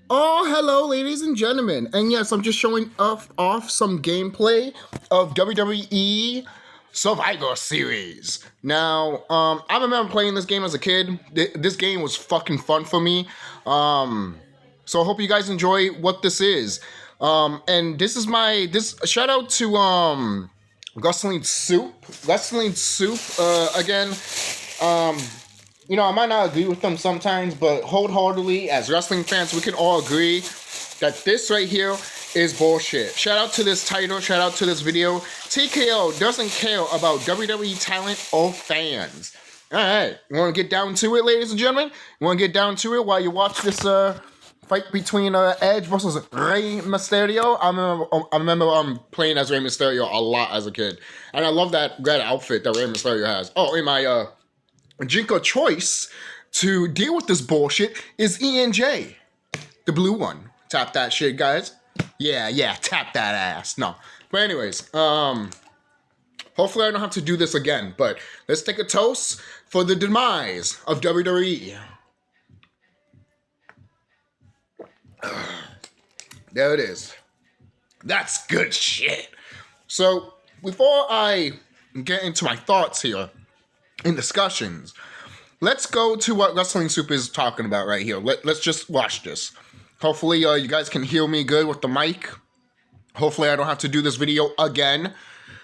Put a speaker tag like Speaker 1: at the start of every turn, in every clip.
Speaker 1: hello, ladies and gentlemen. And yes, I'm just showing off some gameplay of WWE Survivor Series. Now, I remember playing this game as a kid. This game was fucking fun for me. So I hope you guys enjoy what this is. And this is shout out to WrestlingSoup. WrestlingSoup again. You know, I might not agree with them sometimes, but wholeheartedly, as wrestling fans, we can all agree that this right here is bullshit. Shout out to this title, shout out to this video. TKO doesn't care about WWE talent or fans. Alright, you want to get down to it, ladies and gentlemen? You want to get down to it while you watch this fight between Edge versus Rey Mysterio? I remember playing as Rey Mysterio a lot as a kid. And I love that red outfit that Rey Mysterio has. Oh, in my Jinko choice to deal with this bullshit is ENJ, the blue one. Tap that shit, guys. Yeah, tap that ass. No, but anyways, hopefully I don't have to do this again. But let's take a toast for the demise of WWE. There it is. That's good shit. So before I get into my thoughts here in discussions, let's go to what WrestlingSoup is talking about right here. Let's just watch this. Hopefully you guys can hear me good with the mic. Hopefully I don't have to do this video again.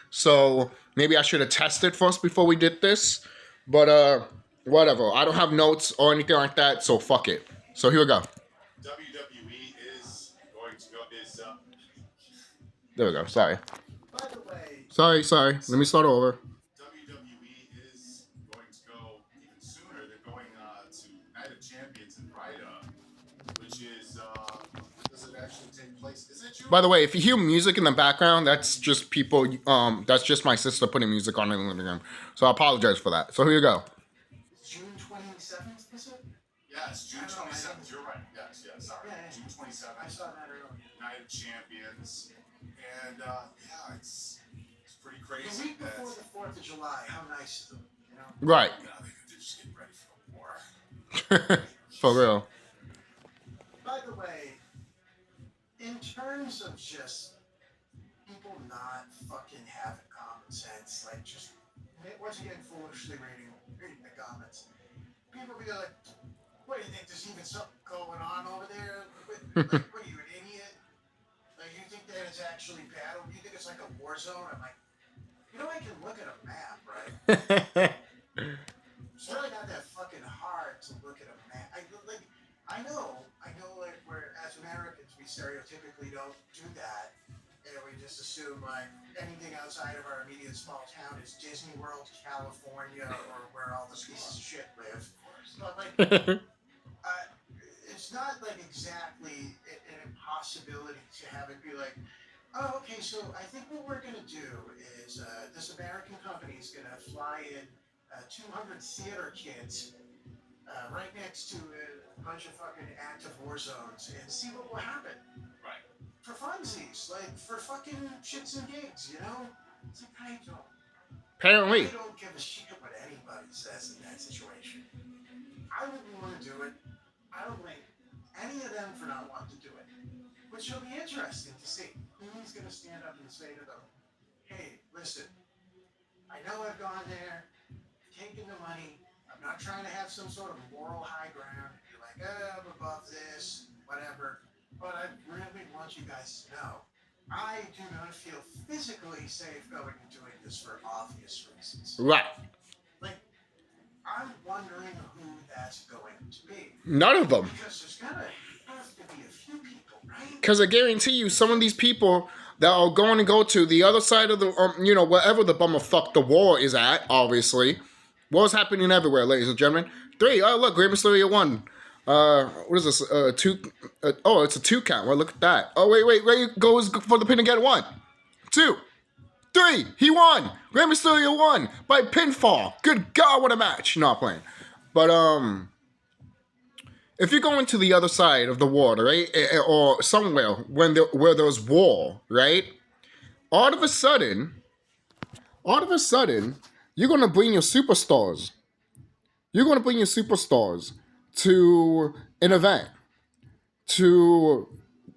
Speaker 1: So maybe I should have tested first before we did this. But whatever. I don't have notes or anything like that, so fuck it. So here we go.
Speaker 2: WWE is going to go
Speaker 1: There we go. Sorry.
Speaker 2: By the way,
Speaker 1: Sorry. Let me start over. By the way, if you hear music in the background, that's just people, that's just my sister putting music on in the living room. So I apologize for that. So here you go.
Speaker 3: June 27th, is it?
Speaker 2: Yes, June 27th. You're right. Yes, sorry.
Speaker 3: Yeah.
Speaker 2: June 27th.
Speaker 3: I saw that earlier.
Speaker 2: Night of Champions. And, it's pretty crazy.
Speaker 3: The week before the 4th of July, how nice of them, you know?
Speaker 1: Right.
Speaker 2: They're just getting ready for the war.
Speaker 1: For real.
Speaker 3: By the way, in terms of just people not fucking having common sense, like just once again foolishly reading the comments, people be like, "What do you think? There's even something going on over there? What are you, an idiot? Like you think that it's actually battle? You think it's like a war zone?" I'm like, you know, I can look at a map, right? It's really not that fucking hard to look at a map. I know, like, where as Americans, we stereotypically don't do that, and we just assume, like, anything outside of our immediate small town is Disney World, California, or where all the pieces of shit live. But, like, it's not, like, exactly an impossibility to have it be like, oh, okay, so I think what we're going to do is this American company is going to fly in 200 theater kids right next to a bunch of fucking active war zones and see what will happen.
Speaker 2: Right.
Speaker 3: For funsies, like for fucking shits and gigs, you know? It's like, I
Speaker 1: Apparently.
Speaker 3: don't give a shit what anybody says in that situation. I wouldn't want to do it. I don't blame any of them for not wanting to do it. Which will be interesting to see. Who's going to stand up and say to them, hey, listen, I know I've gone there, taken the money, I'm not trying to have some sort of moral high ground and be like, I'm above this, whatever. But I really want you guys to know, I do not feel physically safe going and doing this for obvious reasons.
Speaker 1: Right.
Speaker 3: Like, I'm wondering who that's going to be.
Speaker 1: None of them.
Speaker 3: Because there's going to have to be a few people, right?
Speaker 1: Because I guarantee you, some of these people that are going to go to the other side of the, wherever the bummer fuck the war is at, obviously. War's happening everywhere, ladies and gentlemen. 3. Oh, look, Rey Mysterio 1. What is this? 2. Oh, it's a 2 count. Well, look at that. Oh, wait. Rey goes for the pin again. 1, 2, 3. He won. Rey Mysterio won by pinfall. Good God, what a match. Not playing. But, if you're going to the other side of the water, right? Or somewhere where there's war, right? All of a sudden, you're going to bring your superstars. You're going to bring your superstars to an event. to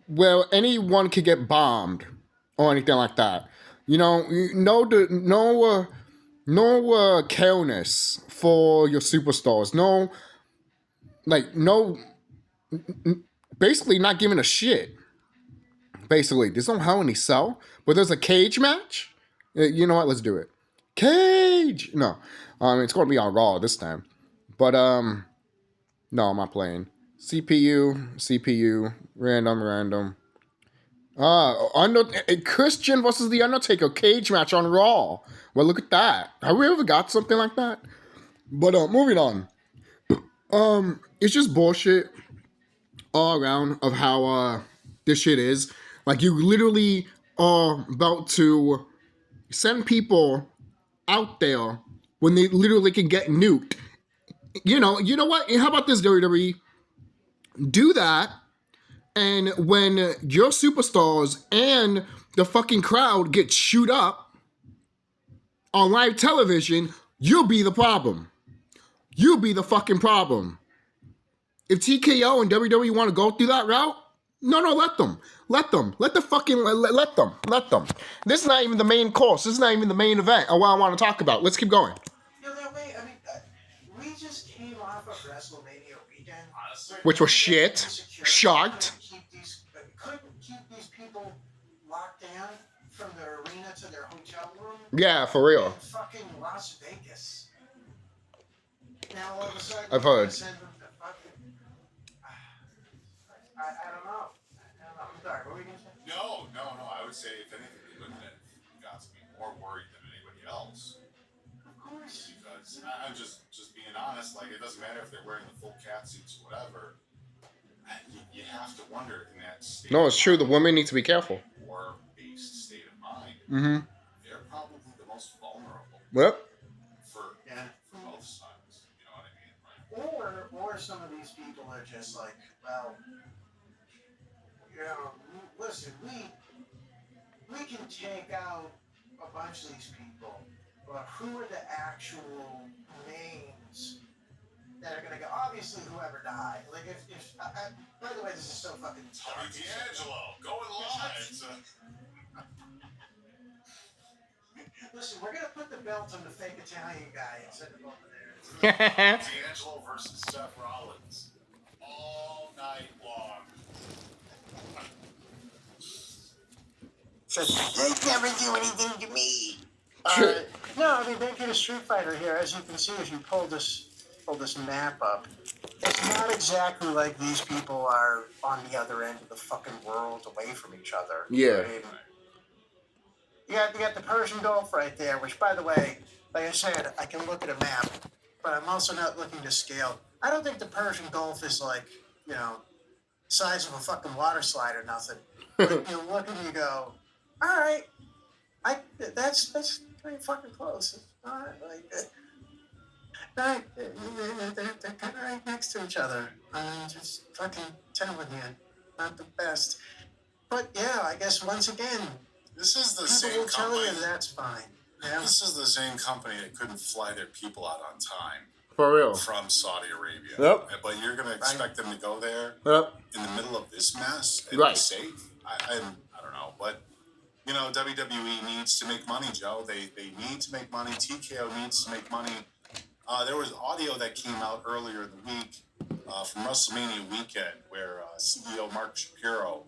Speaker 1: where anyone could get bombed or anything like that. You know, no careness for your superstars. No, basically not giving a shit. Basically, there's no Hell in a Cell, but there's a cage match. You know what? Let's do it. Cage. No, it's going to be on Raw this time. But no, I'm not playing. CPU, random. Christian versus The Undertaker cage match on Raw. Well, look at that. Have we ever got something like that? But moving on. It's just bullshit all around of how this shit is. Like, you literally are about to send people out there when they literally can get nuked. You know what? How about this, WWE? Do that, and when your superstars and the fucking crowd get shoot up on live television, you'll be the problem. You'll be the fucking problem. If TKO and WWE want to go through that route, no, let them. Let them. Let them. This is not even the main course. This is not even the main event or what I want to talk about. Let's keep going.
Speaker 3: That way, I mean, we just came off of WrestleMania weekend.
Speaker 1: Which was shit. Shocked.
Speaker 3: Couldn't keep these people locked down from their arena to their hotel room.
Speaker 1: Yeah, for real.
Speaker 3: In fucking Las Vegas. Now all of a sudden,
Speaker 1: I've heard.
Speaker 3: I don't know. I'm sorry. What were you gonna say?
Speaker 2: No. I would say if anything, they wouldn't have got to be more worried than anybody else.
Speaker 3: Of course.
Speaker 2: Because I'm just being honest. Like, it doesn't matter if they're wearing the full cat suits or whatever. You have to wonder in that state.
Speaker 1: No, it's true. The women need to be careful.
Speaker 2: War-based state of mind.
Speaker 1: Mm-hmm.
Speaker 2: They're probably the most vulnerable.
Speaker 1: Yep.
Speaker 2: For both sides. You know what I mean? Right?
Speaker 3: Or some of these people are just like, well, you know, listen, we can take out a bunch of these people, but who are the actual names that are gonna go? Obviously, whoever died. Like, if by the way, this is so fucking.
Speaker 2: Tommy D'Angelo going live.
Speaker 3: Listen, we're gonna put the belt on the fake Italian guy and send him over there.
Speaker 2: D'Angelo versus Seth Rollins all night long.
Speaker 3: They never do anything to me. No, I mean, they get a Street Fighter here. As you can see, if you pull this map up, it's not exactly like these people are on the other end of the fucking world away from each other.
Speaker 1: Yeah.
Speaker 3: I mean, you got the Persian Gulf right there, which, by the way, like I said, I can look at a map, but I'm also not looking to scale. I don't think the Persian Gulf is like, you know, size of a fucking water slide or nothing. But you look and you go, all right, that's pretty fucking close. All right, they're kind of right next to each other. Just fucking telling you, not the best. But yeah, I guess once again,
Speaker 2: This is the
Speaker 3: people
Speaker 2: same
Speaker 3: will tell
Speaker 2: company.
Speaker 3: you that's fine. Yeah.
Speaker 2: This is the same company that couldn't fly their people out on time
Speaker 1: For real.
Speaker 2: from Saudi Arabia.
Speaker 1: Yep.
Speaker 2: But you're going to expect them to go there
Speaker 1: Yep.
Speaker 2: in the middle of this mess and
Speaker 1: Right.
Speaker 2: be safe? I don't know. But, you know, WWE needs to make money, Joe. They need to make money. TKO needs to make money. There was audio that came out earlier in the week from WrestleMania weekend where CEO Mark Shapiro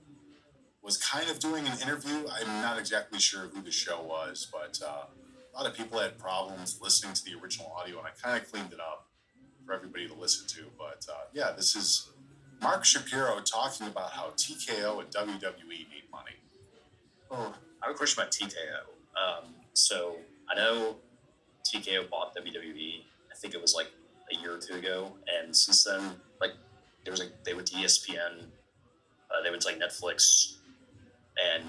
Speaker 2: was kind of doing an interview. I'm not exactly sure who the show was, but a lot of people had problems listening to the original audio, and I kind of cleaned it up for everybody to listen to. But yeah, this is Mark Shapiro talking about how TKO and WWE need money.
Speaker 3: Oh,
Speaker 4: I have a question about TKO. So I know TKO bought WWE. I think it was like a year or two ago, and since then, like they went to ESPN, they went to like Netflix, and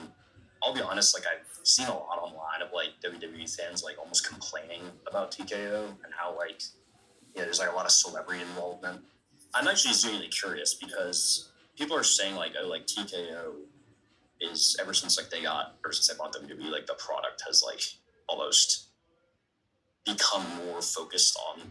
Speaker 4: I'll be honest, like I've seen a lot online of like WWE fans like almost complaining about TKO and how like there's like a lot of celebrity involvement. I'm actually genuinely curious because people are saying like like TKO is ever since like they bought WWE, like the product has like almost become more focused on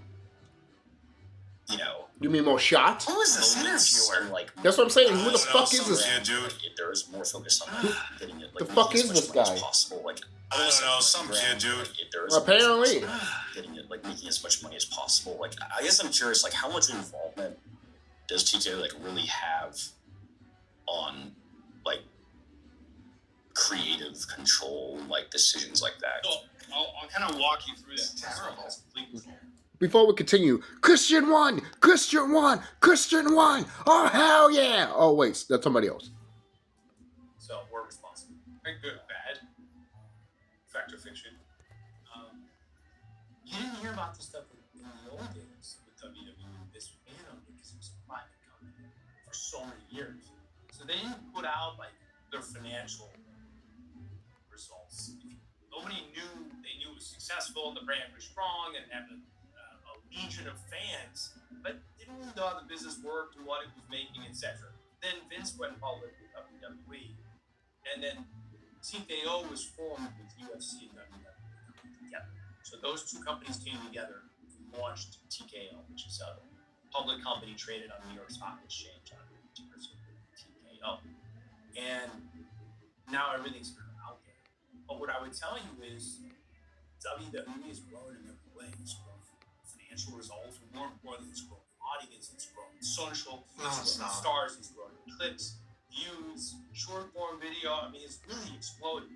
Speaker 4: you know,
Speaker 1: You mean more shots?
Speaker 3: Who is this
Speaker 4: moments
Speaker 3: interviewer?
Speaker 4: and, like,
Speaker 1: That's what I'm saying. Who
Speaker 2: I
Speaker 1: the
Speaker 2: don't know,
Speaker 1: fuck is
Speaker 2: some
Speaker 1: this?
Speaker 2: kid, dude.
Speaker 4: like, there is more focus on like, getting it. Like,
Speaker 1: The fuck
Speaker 4: making
Speaker 1: is
Speaker 4: as
Speaker 1: this
Speaker 4: much money
Speaker 1: guy?
Speaker 4: as possible. Like,
Speaker 2: I don't know, some
Speaker 4: brand,
Speaker 2: kid, dude.
Speaker 4: Like, there is more
Speaker 1: Apparently.
Speaker 4: focus on, like, getting it, like making as much money as possible. Like, I guess I'm curious, like, how much involvement does TKO like really have on like creative control, like decisions like that?
Speaker 5: So I'll kind of walk you through that.
Speaker 3: It's terrible.
Speaker 1: Before we continue, Christian won! Christian won! Christian won! Oh, hell yeah! Oh, wait, that's somebody else.
Speaker 5: So we're responsible. Good, bad. Fact or fiction. You didn't hear about this stuff in the old days with WWE. This ran on because it was a private company for so many years. So they didn't put out like their financial results. Nobody knew. They knew it was successful and the brand was strong and had a legion of fans, but didn't really know how the business worked and what it was making, etc. Then Vince went public with WWE, and then TKO was formed with UFC and WWE together. So those two companies came together and launched TKO, which is a public company traded on the New York Stock Exchange on TKO. And now everything's kind of out there. But what I would tell you is WWE is growing in every way. It's growing financial results, but more importantly, it's growing audience, it's growing social, it's growing stars, it's growing clicks, views, short form video. I mean, it's really exploded.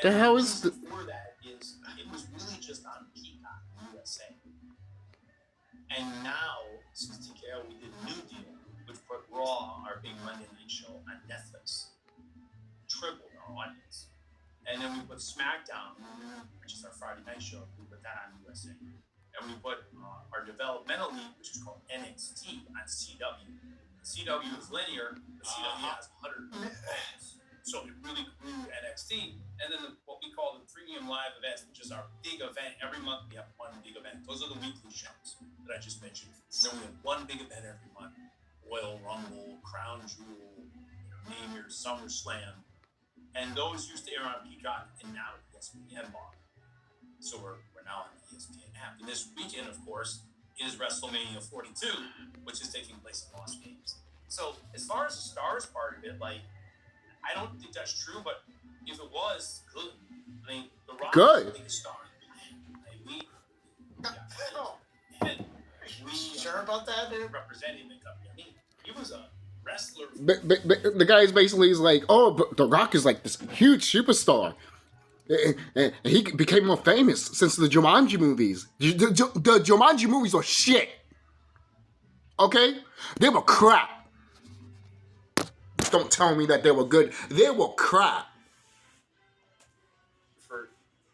Speaker 5: And
Speaker 1: The hell is
Speaker 5: the reason for that is it was really just on Peacock USA. And now, since TKO, we did a new deal, which put Raw, our big Monday night show, on Netflix. Tripled our audience. And then we put SmackDown, which is our Friday night show, we put that on USA. And we put our developmental league, which is called NXT, on CW. CW is linear, but CW has 100 episodes. So it really grew NXT. And then what we call the premium live events, which is our big event. Every month we have one big event. Those are the weekly shows that I just mentioned. And then we have one big event every month. Royal Rumble, Crown Jewel, name your SummerSlam. And those used to air on Peacock, and now ESPN bought. So we're now on the ESPN app. And this weekend, of course, is WrestleMania 42, which is taking place in Las Vegas. So as far as the stars part of it, like, I don't think that's true, but if it was, good. I mean, The Rock is the biggest star in the planet. And we
Speaker 3: Sure about that, dude?
Speaker 5: represented him in WWE. He was a wrestler.
Speaker 1: But the guy is basically like, oh, but The Rock is like this huge superstar. And he became more famous since the Jumanji movies. The Jumanji movies were shit. Okay? They were crap. Don't tell me that they were good. They were crap.
Speaker 5: For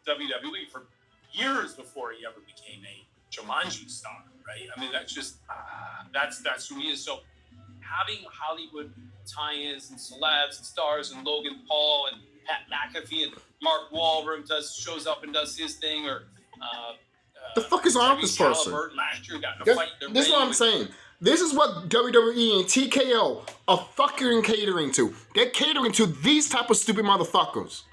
Speaker 5: WWE for years before he ever became a Jumanji star, right? I mean, that's just that's who he is. So having Hollywood tie-ins and celebs and stars and Logan Paul and Pat McAfee and Mark Wahlberg shows up and does his thing, or
Speaker 1: The fuck is wrong with this person?
Speaker 5: Last year got in a fight.
Speaker 1: This is what I'm saying. This is what WWE and TKO are fucking catering to. They're catering to these type of stupid motherfuckers.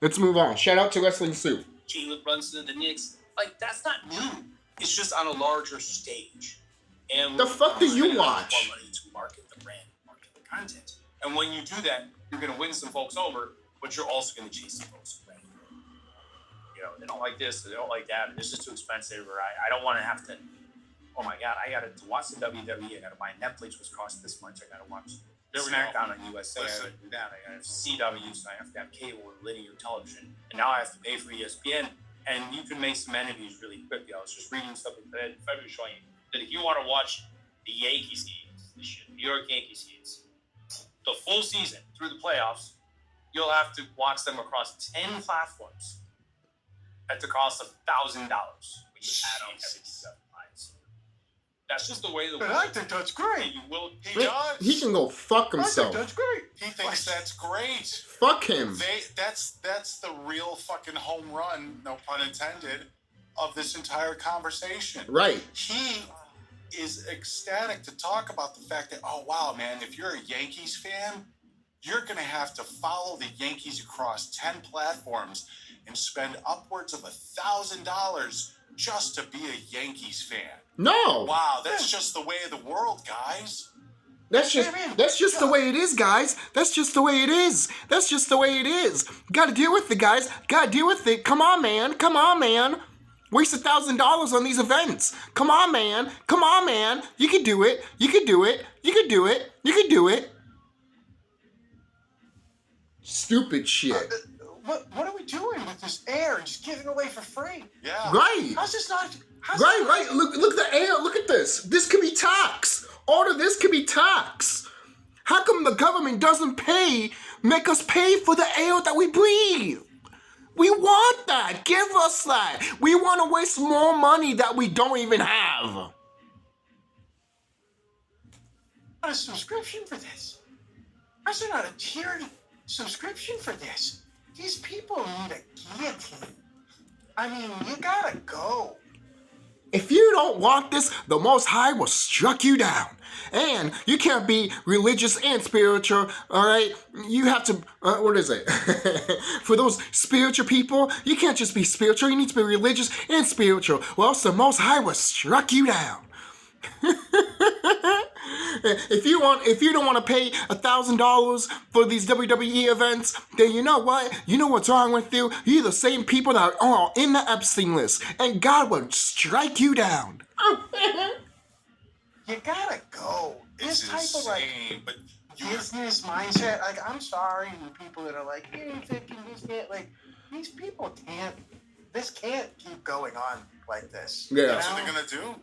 Speaker 1: Let's move on. Shout out to WrestlingSoup.
Speaker 5: Jalen Brunson and the Knicks. Like, that's not new. It's just on a larger stage. And
Speaker 1: The fuck do you watch?
Speaker 5: More money to market the brand, market the content. And when you do that, you're going to win some folks over, but you're also going to chase some folks away. You know, they don't like this, they don't like that, or this is too expensive, or I don't want to have to, oh my God, I got to watch the WWE, I got to buy Netflix, which costs this much, I got to watch SmackDown on USA, I got to do that, I got to CW, so I have to have cable or linear television, and now I have to pay for ESPN, and you can make some enemies really quickly. I was just reading something that Fred was showing you, that if you want to watch the Yankees games this year, New York Yankees games, the full season through the playoffs, you'll have to watch them across 10 platforms at the cost of $1,000 when you add on everything that applies. That's just the way the world.
Speaker 3: I think that's great.
Speaker 5: You will.
Speaker 2: He does.
Speaker 1: He can go fuck
Speaker 3: I think
Speaker 1: himself.
Speaker 3: that's great.
Speaker 2: He thinks that's great.
Speaker 1: Fuck him.
Speaker 2: That's the real fucking home run, no pun intended, of this entire conversation.
Speaker 1: Right.
Speaker 2: He is ecstatic to talk about the fact that, oh wow, man, if you're a Yankees fan, you're gonna have to follow the Yankees across 10 platforms and spend upwards of $1,000 just to be a Yankees fan.
Speaker 1: No.
Speaker 2: Wow, that's just the way of the world, guys.
Speaker 1: That's just the way it is, guys. That's just the way it is. That's just the way it is. Gotta deal with it, guys. Gotta deal with it. Come on, man. Come on, man. Waste $1,000 on these events. Come on, man. Come on, man. You can do it. You can do it. You can do it. You can do it. Stupid shit.
Speaker 3: What are we doing with this air and just giving away for free?
Speaker 2: Yeah.
Speaker 1: Right.
Speaker 3: How's this not?
Speaker 1: Right. Look at the air. Look at this. This could be tax. All of this could be tax. How come the government doesn't make us pay for the air that we breathe? We want that. Give us that. We want to waste more money that we don't even have.
Speaker 3: Not a subscription for this. How's there not a tiered subscription for this? These people need a guillotine. I mean, you gotta go.
Speaker 1: If you don't want this, the Most High will struck you down. And you can't be religious and spiritual, all right? You have to, what is it? For those spiritual people, you can't just be spiritual. You need to be religious and spiritual. Or else the Most High will struck you down. If you don't want to pay $1,000 for these WWE events, then you know what? You know what's wrong with you? You're the same people that are in the Epstein list, and God will strike you down.
Speaker 3: You gotta go.
Speaker 2: It's
Speaker 3: This type of like
Speaker 2: insane, but
Speaker 3: business mindset. Like, I'm sorry, you people that are like, hey, thinking this can't. Like, these people can't. This can't keep going on like this.
Speaker 1: Yeah.
Speaker 2: that's what they're gonna do.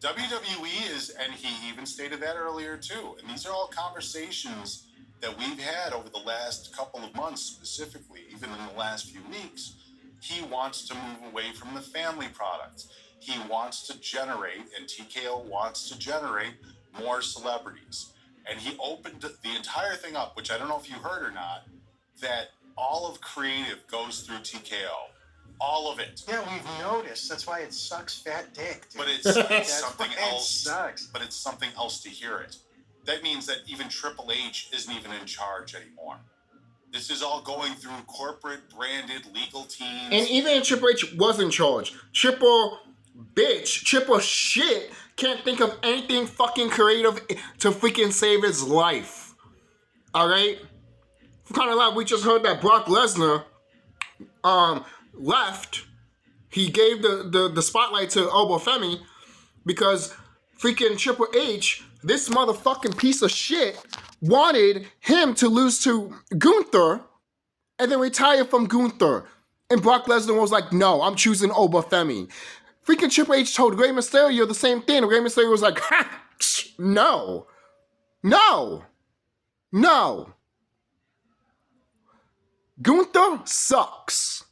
Speaker 2: WWE is, and he even stated that earlier too. And these are all conversations that we've had over the last couple of months, specifically, even in the last few weeks. He wants to move away from the family product. He wants to generate, and TKO wants to generate more celebrities. And he opened the entire thing up, which I don't know if you heard or not, that all of creative goes through TKO. All of it.
Speaker 3: Yeah, we've noticed. That's why it sucks fat dick, dude.
Speaker 2: But it's
Speaker 3: That's
Speaker 2: something
Speaker 3: why
Speaker 2: else.
Speaker 3: It sucks.
Speaker 2: But it's something else to hear it. That means that even Triple H isn't even in charge anymore. This is all going through corporate, branded, legal teams.
Speaker 1: And even if Triple H was in charge, Triple shit can't think of anything fucking creative to freaking save his life. Alright? Kind of like we just heard that Brock Lesnar left. He gave the spotlight to Obafemi because freaking Triple H, this motherfucking piece of shit, wanted him to lose to Gunther and then retire from Gunther. And Brock Lesnar was like, no, I'm choosing Obafemi. Freaking Triple H told Rey Mysterio the same thing. And Rey Mysterio was like, ha, no. Gunther sucks.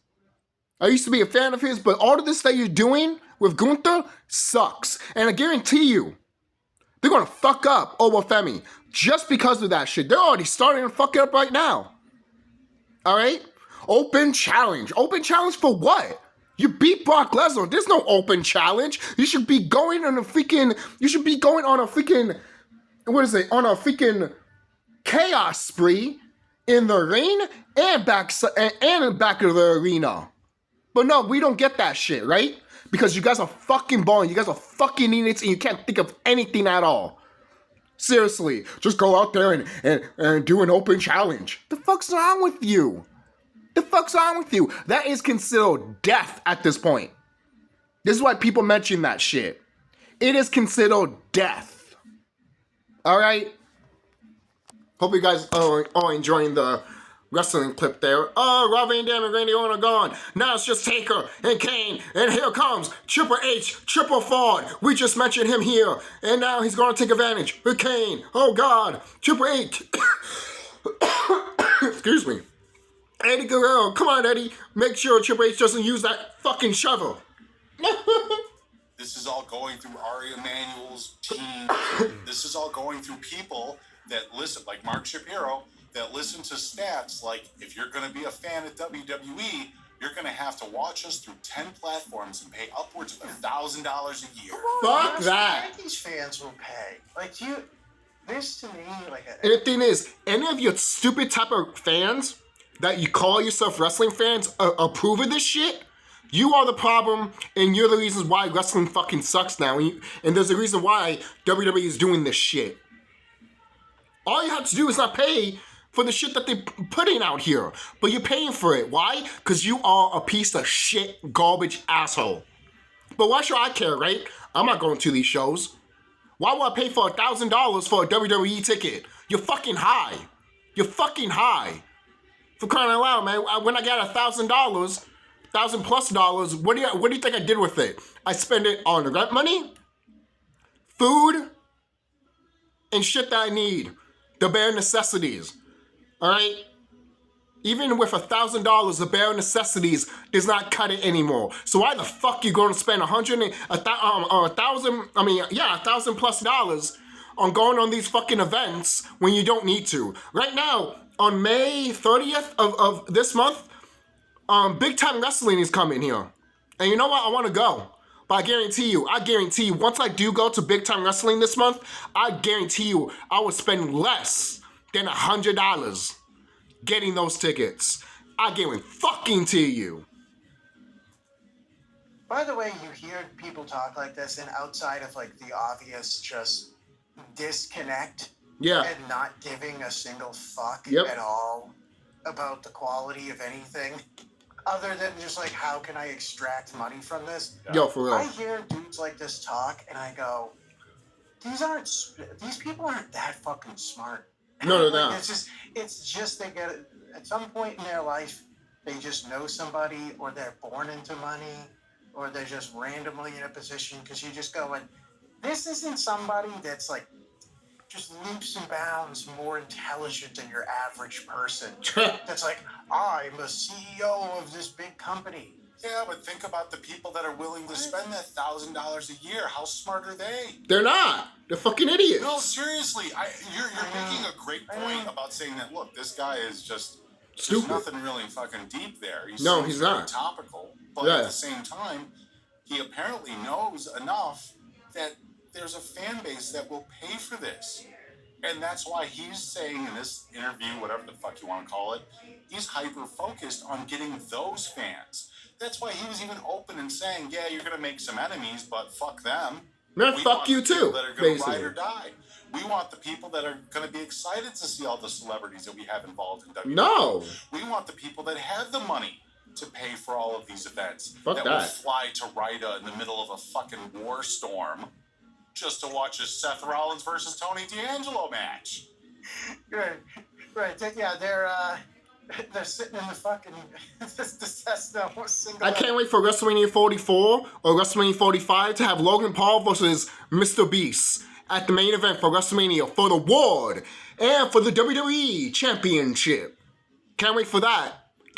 Speaker 1: I used to be a fan of his, but all of this that you're doing with Gunther sucks. And I guarantee you, they're gonna fuck up Obafemi just because of that shit. They're already starting to fuck it up right now. Alright? Open challenge. Open challenge for what? You beat Brock Lesnar. There's no open challenge. You should be going on a freaking on a freaking chaos spree in the ring and back of the arena. But no, we don't get that shit, right? Because you guys are fucking balling. You guys are fucking idiots and you can't think of anything at all. Seriously, just go out there and do an open challenge. The fuck's wrong with you? That is considered death at this point. This is why people mention that shit. It is considered death. Alright? Hope you guys are enjoying the wrestling clip there. Oh, Rob Van Dam and Randy Orton are gone. Now it's just Taker and Kane. And here comes Triple H, Triple Ford. We just mentioned him here. And now he's going to take advantage with Kane. Oh, God. Triple H. Excuse me. Eddie Guerrero. Come on, Eddie. Make sure Triple H doesn't use that fucking shovel.
Speaker 2: This is all going through Ari Emanuel's team. This is all going through people that listen, like Mark Shapiro, that listen to stats like, if you're going to be a fan of WWE, you're going to have to watch us through 10 platforms and pay upwards of $1,000 a year.
Speaker 1: Fuck that.
Speaker 3: Yankees fans will pay. Like, this to me, like
Speaker 1: And the thing is, any of your stupid type of fans that you call yourself wrestling fans approve of this shit, You are the problem, and you're the reason why wrestling fucking sucks now. And there's a reason why WWE is doing this shit. All you have to do is not pay for the shit that they're putting out here. But you're paying for it. Why? Because you are a piece of shit, garbage asshole. But why should I care, right? I'm not going to these shows. Why would I pay for $1,000 for a WWE ticket? You're fucking high. You're fucking high. For crying out loud, man. When I got $1,000, $1,000+, what do you think I did with it? I spend it on rent money, food, and shit that I need. The bare necessities. Alright? Even with $1,000, the bare necessities does not cut it anymore. So why the fuck you going to spend $1,000+ on going on these fucking events when you don't need to? Right now, on May 30th of this month, Big Time Wrestling is coming here. And you know what? I want to go. But I guarantee you, once I do go to Big Time Wrestling this month, I guarantee you I will spend less than $100 getting those tickets. I guarantee you.
Speaker 3: By the way, you hear people talk like this, and outside of like the obvious just disconnect and not giving a single fuck at all about the quality of anything, other than just like, how can I extract money from this?
Speaker 1: Yo, for real.
Speaker 3: I hear dudes like this talk, and I go, these people aren't that fucking smart.
Speaker 1: No, they're not.
Speaker 3: It's just they get it at some point in their life. They just know somebody, or they're born into money, or they're just randomly in a position. Because you just go, and this isn't somebody that's like just leaps and bounds more intelligent than your average person. That's like, I'm a CEO of this big company.
Speaker 2: Yeah, but think about the people that are willing to spend that $1,000 a year. How smart are they?
Speaker 1: They're not. They're fucking idiots.
Speaker 2: No, seriously. You're making a great point about saying that, look, this guy is just stupid. There's nothing really fucking deep there. He's not. Topical. But at the same time, he apparently knows enough that there's a fan base that will pay for this. And that's why he's saying in this interview, whatever the fuck you want to call it, he's hyper-focused on getting those fans. That's why he was even open and saying, yeah, you're going to make some enemies, but fuck them.
Speaker 1: Man, fuck you too,
Speaker 2: that are going to ride or die. We want the people that are going to be excited to see all the celebrities that we have involved in WWE.
Speaker 1: No.
Speaker 2: We want the people that have the money to pay for all of these events.
Speaker 1: Fuck that.
Speaker 2: Will fly to Rita in the middle of a fucking war storm just to watch a Seth Rollins versus Tony D'Angelo match.
Speaker 3: Right. Yeah, they're sitting in the fucking single.
Speaker 1: I can't wait for WrestleMania 44 or WrestleMania 45 to have Logan Paul versus Mr. Beast at the main event for WrestleMania for the award and for the WWE Championship. Can't wait for that.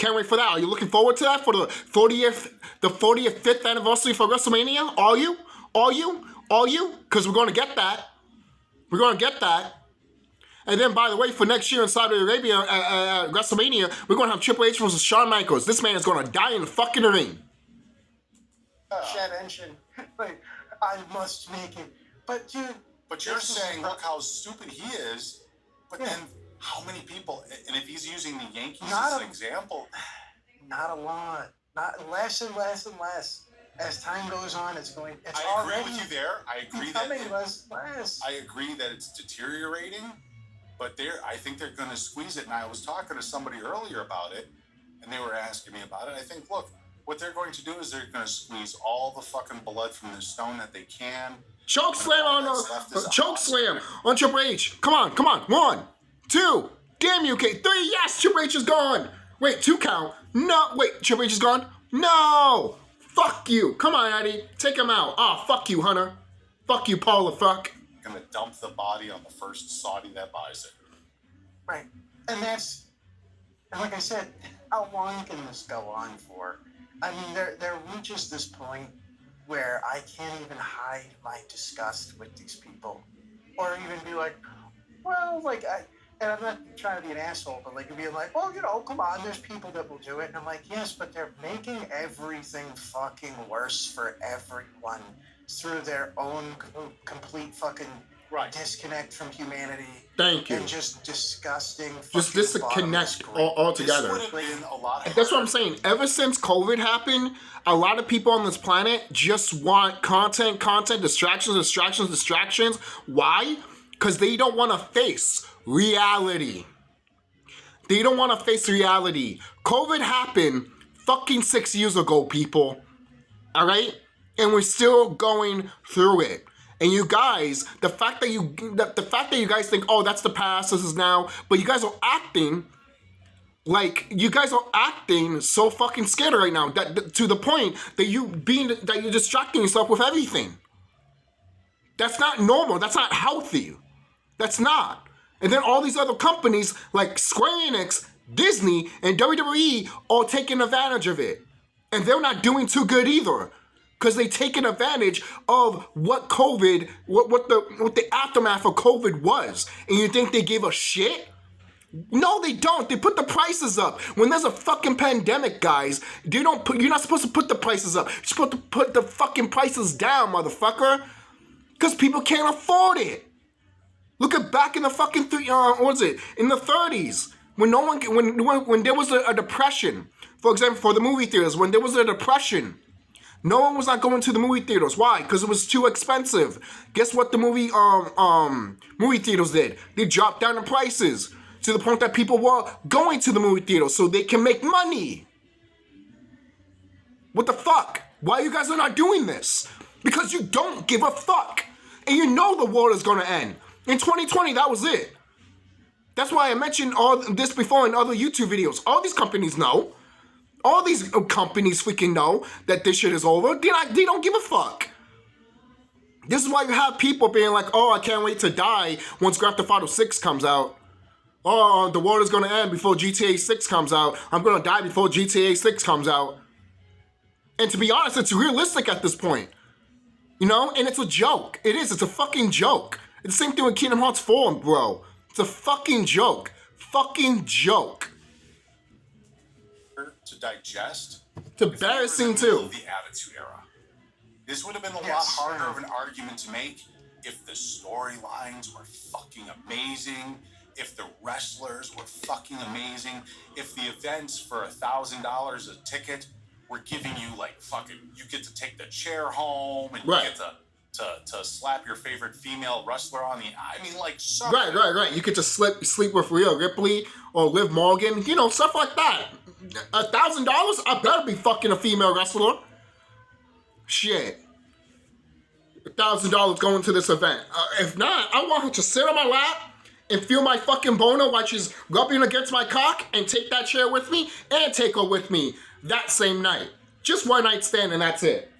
Speaker 1: Are you looking forward to that for the 45th anniversary for WrestleMania? Are you? Because we're going to get that. And then, by the way, for next year in Saudi Arabia at WrestleMania, we're going to have Triple H versus Shawn Michaels. This man is going to die in the fucking ring.
Speaker 3: Shed engine. Like, I must make it. But, dude.
Speaker 2: But you're saying, look how stupid he is. But then, how many people, and if he's using the Yankees as an example.
Speaker 3: Not a lot. Not less and less and less. As time goes on, I
Speaker 2: agree with you there. I agree
Speaker 3: less.
Speaker 2: I agree that it's deteriorating. But I think they're going to squeeze it. And I was talking to somebody earlier about it, and they were asking me about it. I think, look, what they're going to do is they're going to squeeze all the fucking blood from the stone that they can.
Speaker 1: Choke slam on Triple H. Come on. 1, 2. Damn you, K. 3. Yes, Triple H is gone. Wait, 2 count. No, wait, Triple H is gone. No. Fuck you. Come on, Eddie. Take him out. Oh, fuck you, Hunter. Fuck you, Paula. Fuck.
Speaker 2: Gonna dump the body on the first Saudi that buys it.
Speaker 3: Right. And like I said, how long can this go on for? I mean, there reaches this point where I can't even hide my disgust with these people. Or even be like, well, like, and I'm not trying to be an asshole, but like, be like, well, come on, there's people that will do it. And I'm like, yes, but they're making everything fucking worse for everyone through their own complete fucking
Speaker 2: Right.
Speaker 3: disconnect from humanity.
Speaker 1: Thank you.
Speaker 3: And just disgusting.
Speaker 1: Just disconnect
Speaker 2: This
Speaker 1: altogether.
Speaker 2: would have been a lot harder.
Speaker 1: That's what I'm saying. Ever since COVID happened, a lot of people on this planet just want content, distractions. Why? Because they don't want to face reality. They don't want to face reality. COVID happened fucking 6 years ago, people. All right? And we're still going through it. And you guys, the fact that you guys think, oh, that's the past, this is now, but you guys are acting so fucking scared right now, that to the point that you're distracting yourself with everything. That's not normal. That's not healthy. That's not. And then all these other companies like Square Enix, Disney, and WWE are taking advantage of it. And they're not doing too good either. Because they taken advantage of what COVID, what the aftermath of COVID was. And you think they gave a shit? No, they don't. They put the prices up. When there's a fucking pandemic, guys, you're not supposed to put the prices up. You're supposed to put the fucking prices down, motherfucker. Because people can't afford it. Look at back in the fucking in the 30s when when there was a depression. For example, for the movie theaters, when there was a depression, no one was not going to the movie theaters. Why? Because it was too expensive. Guess what the movie theaters did? They dropped down the prices to the point that people were going to the movie theaters so they can make money. What the fuck? Why you guys are not doing this? Because you don't give a fuck. And you know the world is gonna end. In 2020, that was it. That's why I mentioned all this before in other YouTube videos. All these companies know. All these companies freaking know that this shit is over. They don't give a fuck. This is why you have people being like, oh, I can't wait to die once Grand Theft Auto 6 comes out. Oh, the world is going to end before GTA 6 comes out. I'm going to die before GTA 6 comes out. And to be honest, it's realistic at this point. You know? And it's a joke. It is. It's a fucking joke. It's the same thing with Kingdom Hearts 4, bro. It's a fucking joke. Fucking joke.
Speaker 2: To digest.
Speaker 1: It's embarrassing too.
Speaker 2: The Attitude Era. This would have been a lot harder of an argument to make if the storylines were fucking amazing, if the wrestlers were fucking amazing, if the events for $1,000 a ticket were giving you like fucking, you get to take the chair home and you get to slap your favorite female wrestler on the, I mean, like, something.
Speaker 1: Right. You get to sleep with Rhea Ripley or Liv Morgan, you know, stuff like that. $1,000? I better be fucking a female wrestler. Shit. $1,000 going to this event. If not, I want her to sit on my lap and feel my fucking boner while she's rubbing against my cock and take that chair with me and take her with me that same night. Just one night stand and that's it.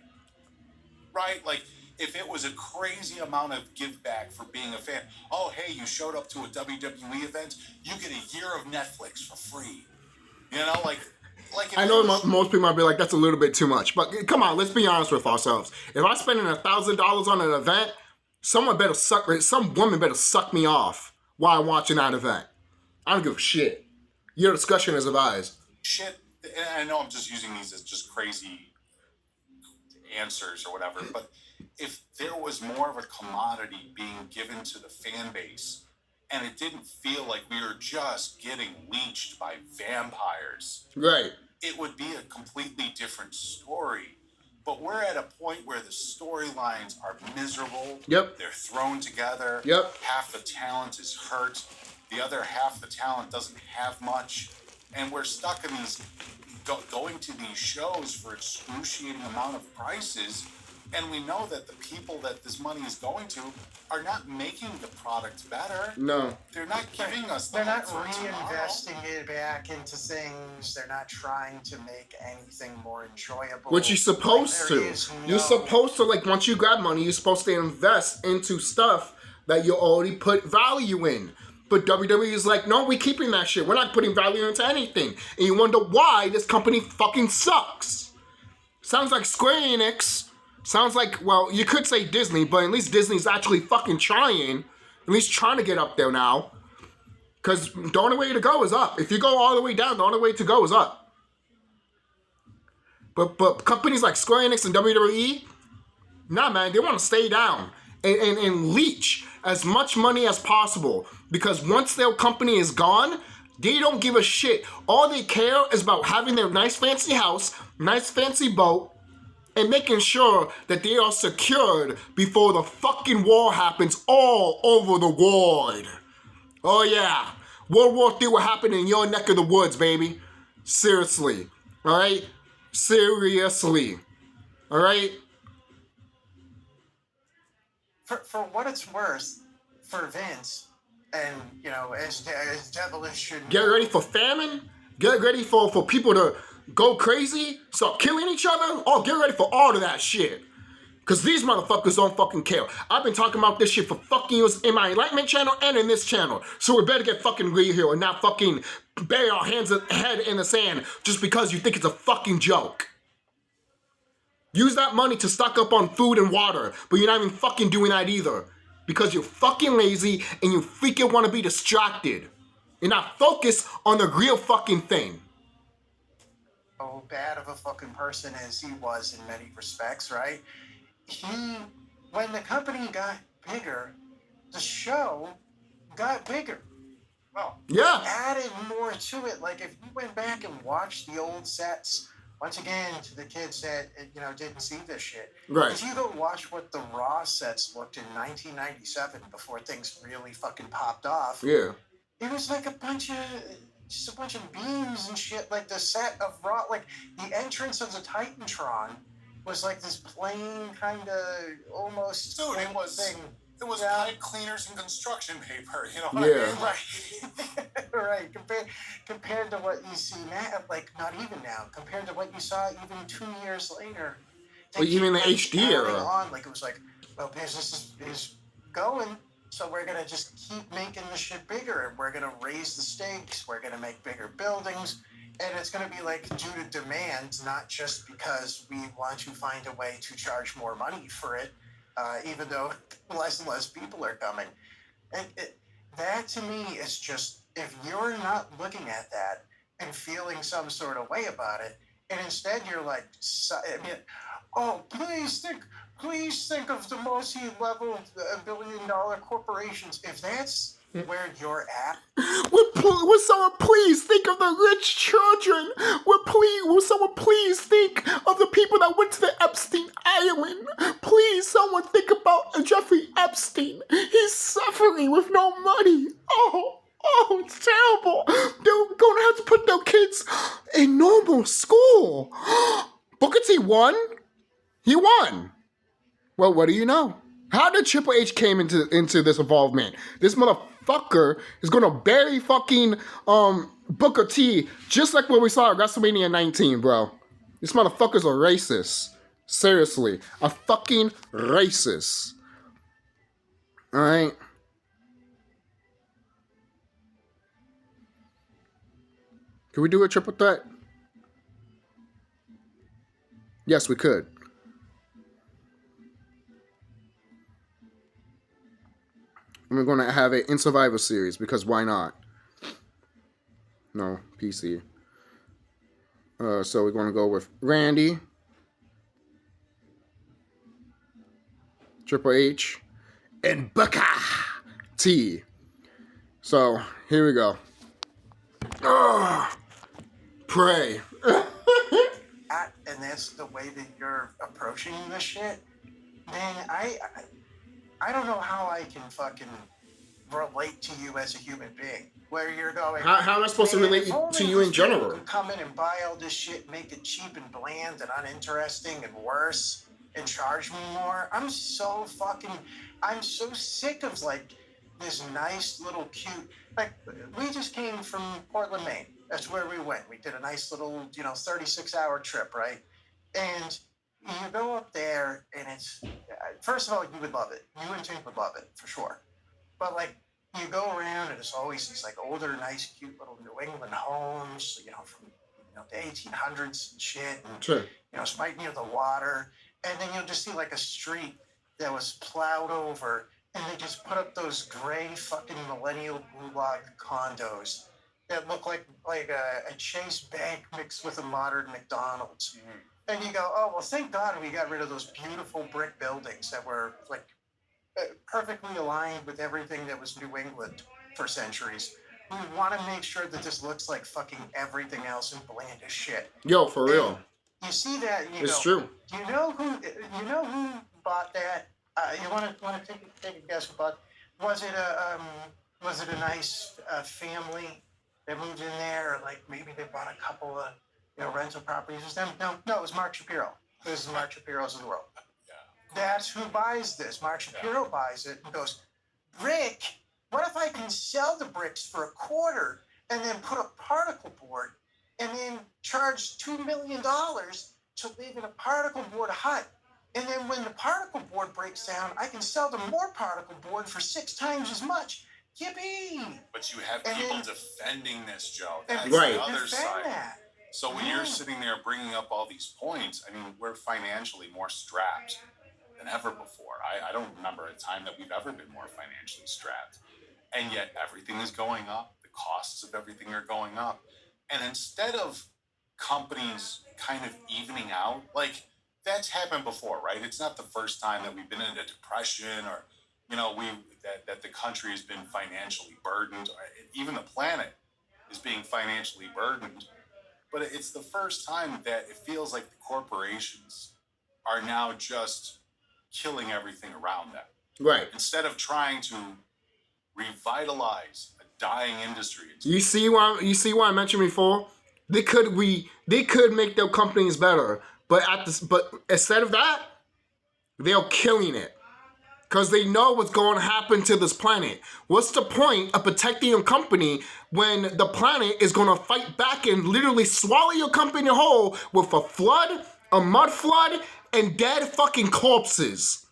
Speaker 2: Right? Like, if it was a crazy amount of give back for being a fan, oh, hey, you showed up to a WWE event, you get a year of Netflix for free. You know, like
Speaker 1: I know most people might be like, that's a little bit too much. But come on, let's be honest with ourselves. If I'm spending $1,000 on an event, some woman better suck me off while I'm watching that event. I don't give a shit. Your discussion is advised.
Speaker 2: Shit, and I know I'm just using these as just crazy answers or whatever, but if there was more of a commodity being given to the fan base, and it didn't feel like we were just getting leeched by vampires.
Speaker 1: Right.
Speaker 2: It would be a completely different story. But we're at a point where the storylines are miserable.
Speaker 1: Yep.
Speaker 2: They're thrown together.
Speaker 1: Yep.
Speaker 2: Half the talent is hurt. The other half the talent doesn't have much. And we're stuck in these, going to these shows for excruciating amount of prices. And we know that the people that this money is going to are not making the product better.
Speaker 1: No.
Speaker 2: They're not giving us the
Speaker 3: They're not
Speaker 2: hope for
Speaker 3: reinvesting it back into things. They're not trying to make anything more enjoyable.
Speaker 1: Which you're supposed to. You're supposed to, like, once you grab money, you're supposed to invest into stuff that you already put value in. But WWE is like, no, we're keeping that shit. We're not putting value into anything. And you wonder why this company fucking sucks. Sounds like Square Enix. Sounds like, well, you could say Disney, but at least Disney's actually fucking trying. At least trying to get up there now. Because the only way to go is up. If you go all the way down, the only way to go is up. But companies like Square Enix and WWE, nah, man, they want to stay down. and leech as much money as possible, because once their company is gone, they don't give a shit. All they care is about having their nice fancy house, nice fancy boat, and making sure that they are secured before the fucking war happens all over the world. Oh yeah, World War III will happen in your neck of the woods, baby. Seriously, all right? Seriously, all right?
Speaker 3: For what it's worth, for Vince, and you know, as devilish and
Speaker 1: Get ready for famine. Get ready for people to go crazy, start killing each other. Oh, get ready for all of that shit. Because these motherfuckers don't fucking care. I've been talking about this shit for fucking years in my Enlightenment channel and in this channel. So we better get fucking real here and not fucking bury our head in the sand just because you think it's a fucking joke. Use that money to stock up on food and water, but you're not even fucking doing that either. Because you're fucking lazy and you freaking want to be distracted. You're not focused on the real fucking thing.
Speaker 3: oh bad of a fucking person as he was in many respects, right? When the company got bigger, the show got bigger. Well,
Speaker 1: Yeah.
Speaker 3: added more to it. Like if you went back and watched the old sets, once again, to the kids that didn't see this shit.
Speaker 1: Right.
Speaker 3: If you go watch what the Raw sets looked in 1997 before things really fucking popped off,
Speaker 1: Yeah.
Speaker 3: it was like just a bunch of beams and shit. Like the set of Raw, like the entrance of the Titantron was like this plain kind of almost
Speaker 2: Dude, it was
Speaker 3: thing.
Speaker 2: it was
Speaker 3: Yeah.
Speaker 2: pipe cleaners and construction paper. You know what
Speaker 1: Yeah.
Speaker 2: I mean?
Speaker 3: Right, right. Compared to what you see now, like not even now. Compared to what you saw even 2 years later.
Speaker 1: Well, even the
Speaker 3: keep,
Speaker 1: HD
Speaker 3: adding
Speaker 1: era.
Speaker 3: on, like it was like, well, business is going, so we're gonna just keep making the shit bigger, and we're gonna raise the stakes. We're gonna make bigger buildings, and it's gonna be like due to demand, not just because we want to find a way to charge more money for it. Even though less and less people are coming. And that to me is just, if you're not looking at that and feeling some sort of way about it, and instead you're like, oh, please think of the multi-level billion-dollar corporations. If that's where you're at,
Speaker 1: Will someone please think of the rich children? Will someone please think of the people that went to the Epstein Island? Please, someone think about Jeffrey Epstein. He's suffering with no money. Oh, it's terrible. They're gonna have to put their kids in normal school. Booker T won. He won. Well, what do you know? How did Triple H came into this involvement? This motherfucker is gonna bury fucking Booker T just like what we saw at WrestleMania 19, bro. This motherfucker's a racist. Seriously, a fucking racist. All right. Can we do a triple threat? Yes, we could. And we're going to have it in Survivor Series, because why not? No, PC. So we're going to go with Randy, Triple H, and Booker T. So, here we go. Pray.
Speaker 3: and that's the way that you're approaching this shit, man, I don't know how I can fucking relate to you as a human being. Where you're going,
Speaker 1: How am I supposed to relate to you in general?
Speaker 3: Could come in and buy all this shit, make it cheap and bland and uninteresting and worse, and charge me more. I'm so sick of like this nice little cute. Like we just came from Portland, Maine. That's where we went. We did a nice little 36-hour trip, right? And you go up there, and it's first of all, you would love it. You and Tink would love it for sure. But like, you go around, and it's always these like older, nice, cute little New England homes, from the 1800s and shit, and
Speaker 1: Sure.
Speaker 3: it's right near the water. And then you'll just see like a street that was plowed over, and they just put up those gray fucking millennial gulag condos that look like a Chase Bank mixed with a modern McDonald's. And you go, oh well, thank God we got rid of those beautiful brick buildings that were like perfectly aligned with everything that was New England for centuries. We want to make sure that this looks like fucking everything else and bland as shit.
Speaker 1: Yo, for real.
Speaker 3: And you see that, and you
Speaker 1: It's
Speaker 3: go,
Speaker 1: true.
Speaker 3: you know who bought that? You want to take a guess who bought? Was it a nice family that moved in there, or like maybe they bought a couple of rental properties or something? No, it was Mark Shapiro. It was the Mark Shapiros of the world. That's who buys this. Mark Shapiro buys it and goes, Rick, what if I can sell the bricks for $25 and then put a particle board and then charge $2 million to live in a particle board hut? And then when the particle board breaks down, I can sell them more particle board for 6 times as much. Yippee!
Speaker 2: But you have
Speaker 3: And
Speaker 2: people
Speaker 3: then-
Speaker 2: defending this, Joe.
Speaker 3: And
Speaker 2: That's
Speaker 1: Right.
Speaker 2: the other
Speaker 3: defend
Speaker 2: side.
Speaker 3: that.
Speaker 2: So when you're sitting there bringing up all these points, I mean, we're financially more strapped than ever before. I don't remember a time that we've ever been more financially strapped. And yet everything is going up. The costs of everything are going up. And instead of companies kind of evening out, like that's happened before, right? It's not the first time that we've been in a depression or, that the country has been financially burdened. Or even the planet is being financially burdened. But it's the first time that it feels like the corporations are now just killing everything around them.
Speaker 1: Right.
Speaker 2: Instead of trying to revitalize a dying industry.
Speaker 1: You see what I mentioned before? They could make their companies better, but instead of that, they're killing it. Because they know what's going to happen to this planet. What's the point of protecting your company when the planet is going to fight back and literally swallow your company whole with a flood, a mud flood, and dead fucking corpses?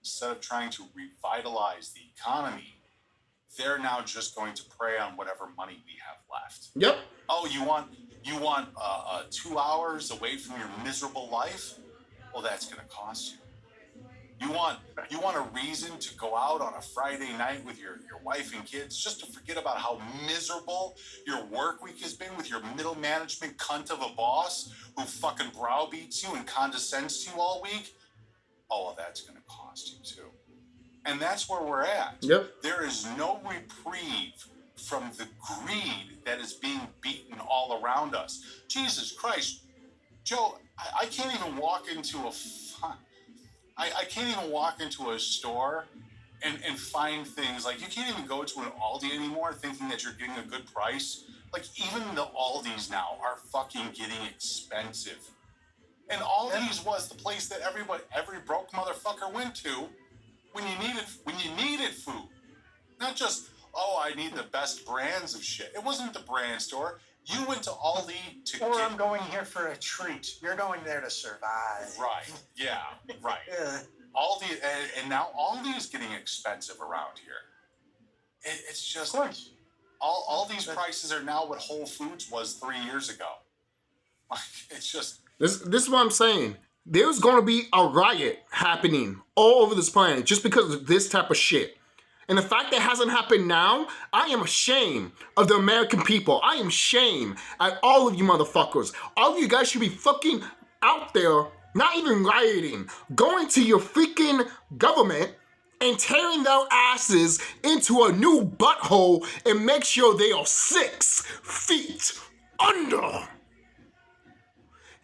Speaker 2: Instead of trying to revitalize the economy, they're now just going to prey on whatever money we have left.
Speaker 1: Yep.
Speaker 2: Oh, you want 2 hours away from your miserable life? Well, that's going to cost you. You want a reason to go out on a Friday night with your wife and kids just to forget about how miserable your work week has been with your middle management cunt of a boss who fucking browbeats you and condescends to you all week? Oh, well, that's going to cost you too. And that's where we're at.
Speaker 1: Yep.
Speaker 2: There is no reprieve from the greed that is being beaten all around us. Jesus Christ, Joe, I can't even walk into I can't even walk into a store and find things like you can't even go to an Aldi anymore thinking that you're getting a good price. Like even the Aldis now are fucking getting expensive. And Aldi's was the place that every broke motherfucker went to when you needed food. Not just, oh, I need the best brands of shit. It wasn't the brand store. You went to Aldi to
Speaker 3: Or
Speaker 2: get...
Speaker 3: I'm going here for a treat. You're going there to survive.
Speaker 2: Right. Yeah. Right. Aldi, and now Aldi is getting expensive around here. It's just...
Speaker 3: Of course.
Speaker 2: All these prices are now what Whole Foods was 3 years ago. Like, it's just...
Speaker 1: This is what I'm saying. There's going to be a riot happening all over this planet just because of this type of shit. And the fact that it hasn't happened now, I am ashamed of the American people. I am ashamed at all of you motherfuckers. All of you guys should be fucking out there, not even rioting, going to your freaking government and tearing their asses into a new butthole and make sure they are 6 feet under.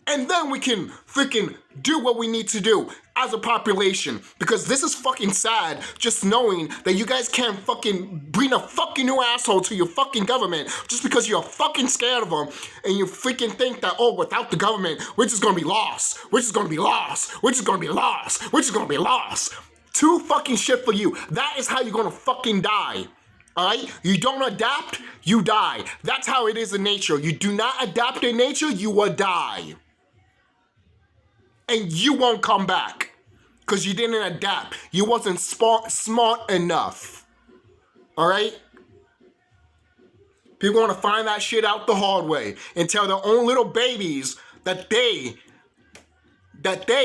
Speaker 1: And then we can freaking do what we need to do as a population. Because this is fucking sad just knowing that you guys can't fucking bring a fucking new asshole to your fucking government just because you're fucking scared of them and you freaking think that, oh, without the government, we're just gonna be lost. We're just gonna be lost. We're just gonna be lost. We're just gonna be lost. Too fucking shit for you. That is how you're gonna fucking die. Alright? You don't adapt, you die. That's how it is in nature. You do not adapt in nature, you will die. And you won't come back because you didn't adapt. You wasn't smart enough. All right? People want to find that shit out the hard way and tell their own little babies that they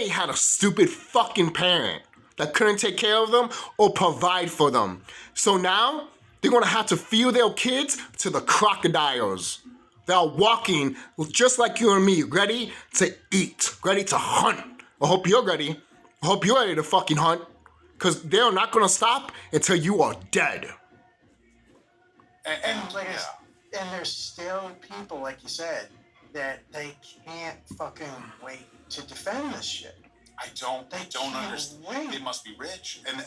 Speaker 1: had a stupid fucking parent that couldn't take care of them or provide for them. So now they're going to have to feed their kids to the crocodiles. They're walking just like you and me, ready to eat, ready to hunt I hope you're ready. I hope you're ready to fucking hunt. Because they're not going to stop until you are dead.
Speaker 3: And like, and there's still people, like you said, that they can't fucking wait to defend this shit.
Speaker 2: I don't
Speaker 3: can't
Speaker 2: understand.
Speaker 3: wait.
Speaker 2: It must be rich, and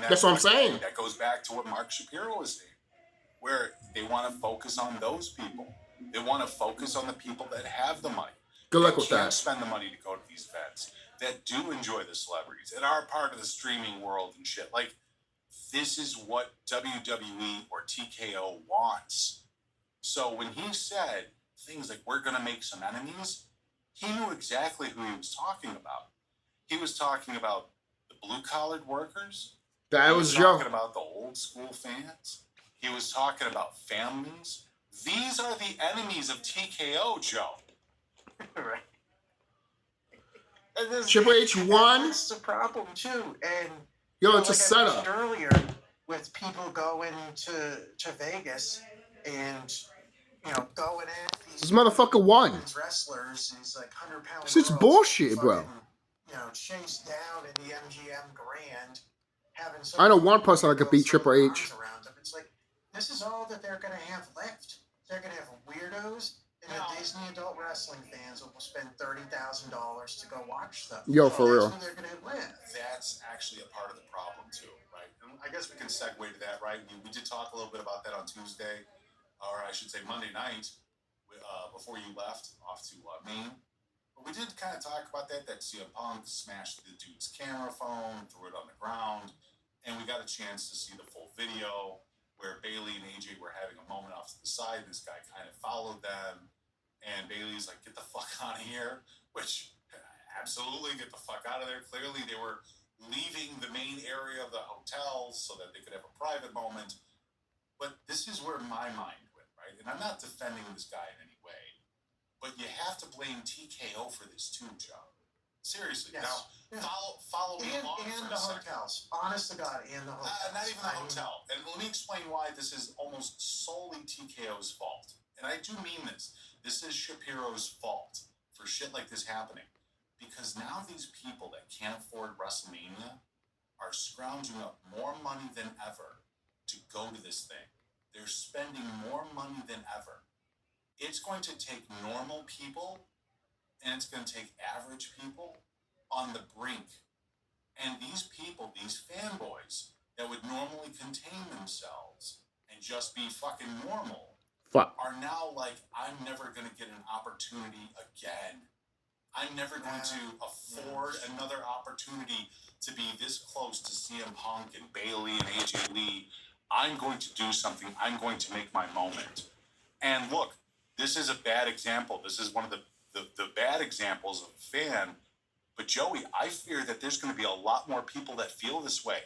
Speaker 1: That's what I'm saying.
Speaker 2: That goes back to what Mark Shapiro was saying, where they want to focus on those people. They want to focus on the people that have the money.
Speaker 1: Good luck with
Speaker 2: that.
Speaker 1: that.
Speaker 2: Spend the money to go to these events. That do enjoy the celebrities and are part of the streaming world and shit. Like, this is what WWE or TKO wants. So when he said things like, we're going to make some enemies, he knew exactly who he was talking about. He was talking about the blue-collared workers.
Speaker 1: That was
Speaker 2: Joe. Talking
Speaker 1: Joe.
Speaker 2: about the old-school fans. He was talking about families. These are the enemies of TKO, Joe.
Speaker 3: Right.
Speaker 1: Triple H won.
Speaker 3: That's the problem too. And
Speaker 1: Yo, it's a
Speaker 3: like I
Speaker 1: setup.
Speaker 3: mentioned earlier, with people going to Vegas and going at
Speaker 1: This motherfucker won.
Speaker 3: these wrestlers, these like 100-pound.
Speaker 1: This is
Speaker 3: girls
Speaker 1: bullshit, bro.
Speaker 3: fucking, chased down in the MGM Grand, having.
Speaker 1: I know one person that could beat Triple H.
Speaker 3: Around them. It's like this is all that they're gonna have left. They're gonna have weirdos. And the Disney adult wrestling fans will spend $30,000 to go watch them.
Speaker 1: Yo, for real.
Speaker 3: That's who they're gonna win.
Speaker 2: That's actually a part of the problem too, right? And I guess we can segue to that, right? We did talk a little bit about that on Tuesday, or I should say Monday night, before you left off to Maine. But we did kind of talk about that CM Punk smashed the dude's camera phone, threw it on the ground, and we got a chance to see the full video where Bailey and AJ were having a moment off to the side. This guy kind of followed them, and Bailey's like, get the fuck out of here, which absolutely get the fuck out of there. Clearly they were leaving the main area of the hotel so that they could have a private moment. But this is where my mind went, right? And I'm not defending this guy in any way, but you have to blame TKO for this too, Joe. Seriously.
Speaker 3: Yes.
Speaker 2: Now, follow me along
Speaker 3: and
Speaker 2: for
Speaker 3: the
Speaker 2: a second.
Speaker 3: hotels. Honest to God, and the hotels.
Speaker 2: Not even the hotel. And let me explain why this is almost solely TKO's fault. And I do mean this. This is Shapiro's fault for shit like this happening. Because now these people that can't afford WrestleMania are scrounging up more money than ever to go to this thing. They're spending more money than ever. It's going to take normal people, and it's going to take average people on the brink. And these people, these fanboys that would normally contain themselves and just be fucking normal, are now like, I'm never going to get an opportunity again. I'm never going to afford another opportunity to be this close to CM Punk and Bailey and AJ Lee. I'm going to do something. I'm going to make my moment. And look, this is a bad example. This is one of the bad examples of a fan. But Joey, I fear that there's going to be a lot more people that feel this way.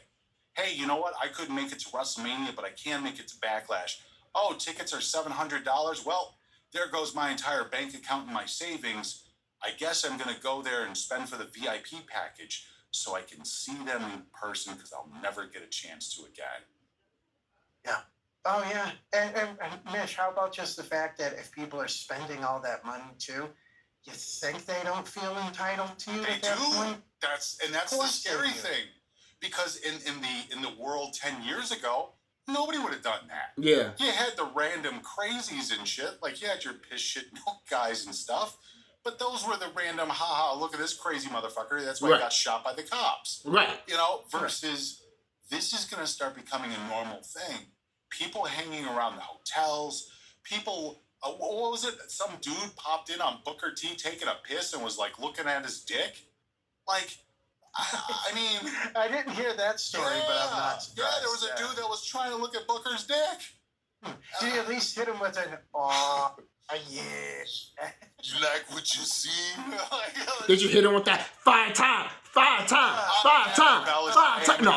Speaker 2: Hey, you know what? I couldn't make it to WrestleMania, but I can make it to Backlash. Oh, tickets are $700. Well, there goes my entire bank account and my savings. I guess I'm going to go there and spend for the VIP package so I can see them in person because I'll never get a chance to again.
Speaker 3: Yeah. Oh, yeah. And Mish, how about just the fact that if people are spending all that money too, you think they don't feel entitled to you at that point?
Speaker 2: That's the scary thing. Because in the world 10 years ago, nobody would have done that.
Speaker 1: Yeah.
Speaker 2: You had the random crazies and shit. Like, you had your piss shit milk guys and stuff. But those were the random, haha, look at this crazy motherfucker. That's why he got shot by the cops.
Speaker 1: Right.
Speaker 2: Versus this is going to start becoming a normal thing. People hanging around the hotels. People, what was it? Some dude popped in on Booker T taking a piss and was like looking at his dick. Like, I mean.
Speaker 3: I didn't hear that story, but I'm not surprised.
Speaker 2: Yeah, there was a dude that was trying to look at Booker's dick.
Speaker 3: Did you at least hit him with an, aw, yeah.
Speaker 2: You like what you see?
Speaker 1: Did you hit him with that 5 time? No.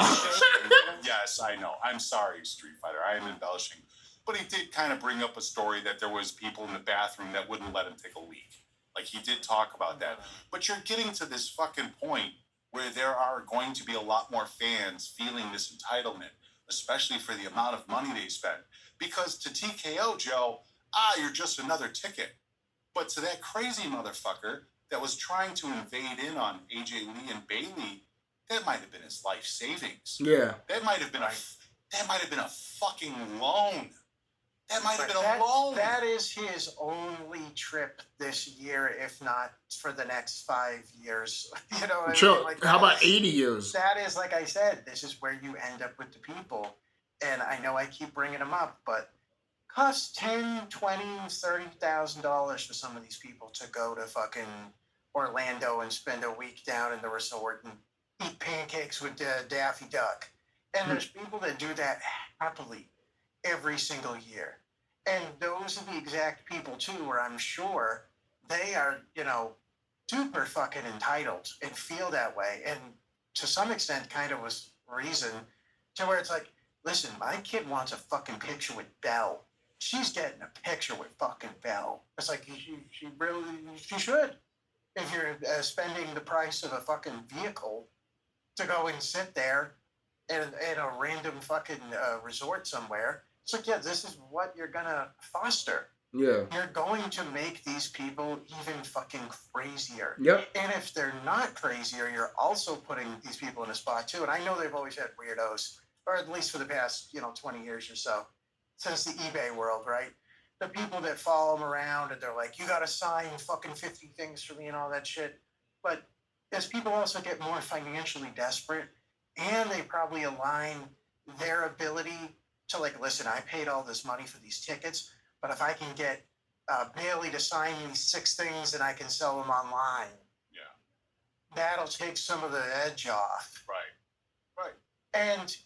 Speaker 2: Yes, I know. I'm sorry, Street Fighter. I am embellishing. But he did kind of bring up a story that there was people in the bathroom that wouldn't let him take a leak. Like, he did talk about that. But you're getting to this fucking point where there are going to be a lot more fans feeling this entitlement, especially for the amount of money they spend. Because to TKO, Joe, you're just another ticket. But to that crazy motherfucker, that was trying to invade in on AJ Lee and Bailey, that might have been his life savings.
Speaker 1: Yeah.
Speaker 2: That might have been a fucking loan. That might have been a
Speaker 3: That,
Speaker 2: loan.
Speaker 3: that is his only trip this year, if not for the next 5 years. You know what I
Speaker 1: Sure.
Speaker 3: mean? Like,
Speaker 1: How about
Speaker 3: is-
Speaker 1: 80 years?
Speaker 3: That is, like I said, this is where you end up with the people. And I know I keep bringing them up, but costs $10,000, $20,000, $30,000 for some of these people to go to fucking Orlando and spend a week down in the resort and eat pancakes with Daffy Duck. And there's people that do that happily every single year. And those are the exact people, too, where I'm sure they are, you know, super fucking entitled and feel that way. And to some extent, kind of was reason to where it's like, listen, my kid wants a fucking picture with Belle. She's getting a picture with fucking Belle. It's like, she should. If you're spending the price of a fucking vehicle to go and sit there in a random fucking resort somewhere, it's like, yeah, this is what you're gonna foster.
Speaker 1: Yeah.
Speaker 3: You're going to make these people even fucking crazier.
Speaker 1: Yep.
Speaker 3: And if they're not crazier, you're also putting these people in a spot too. And I know they've always had weirdos, or at least for the past, 20 years or so, since the eBay world, right? The people that follow them around and they're like, you got to sign fucking 50 things for me and all that shit. But as people also get more financially desperate, and they probably align their ability to, like, listen, I paid all this money for these tickets, but if I can get Bailey to sign me 6 things and I can sell them online,
Speaker 2: Yeah.
Speaker 3: that'll take some of the edge off.
Speaker 2: Right.
Speaker 3: And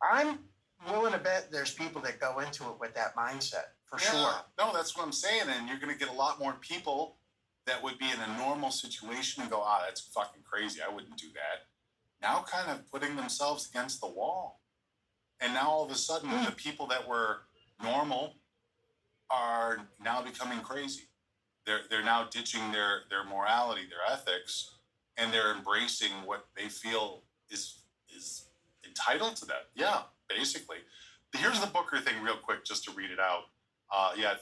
Speaker 3: I'm willing to bet there's people that go into it with that mindset, for sure.
Speaker 2: No, that's what I'm saying. And you're going to get a lot more people that would be in a normal situation and go, that's fucking crazy. I wouldn't do that. Now kind of putting themselves against the wall. And now all of a sudden, the people that were normal are now becoming crazy. They're now ditching their morality, their ethics, and they're embracing what they feel is entitled to them. Yeah, basically. Here's the Booker thing real quick, just to read it out.